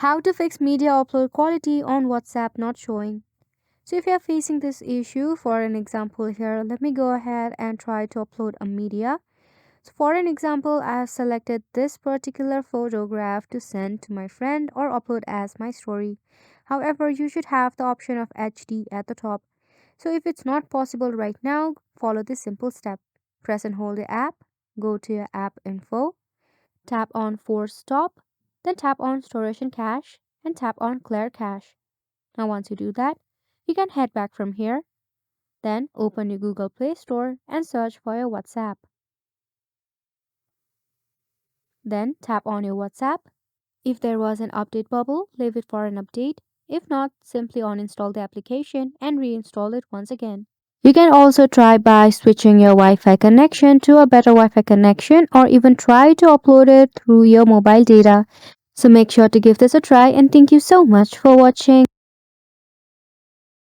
How to fix media upload quality on WhatsApp not showing. So if you are facing this issue, for an example here, let me go ahead and try to upload a media. So for an example, I have selected this particular photograph to send to my friend or upload as my story. However, you should have the option of HD at the top. So if it's not possible right now, follow this simple step. Press and hold the app, go to your app info, tap on Force Stop, then tap on Storage and Cache, and tap on Clear Cache. Now once you do that, you can head back from here, then open your Google Play Store and search for your WhatsApp. Then tap on your WhatsApp. If there was an update bubble, leave it for an update. If not, simply uninstall the application and reinstall it once again. You can also try by switching your Wi-Fi connection to a better Wi-Fi connection or even try to upload it through your mobile data. So make sure to give this a try and thank you so much for watching.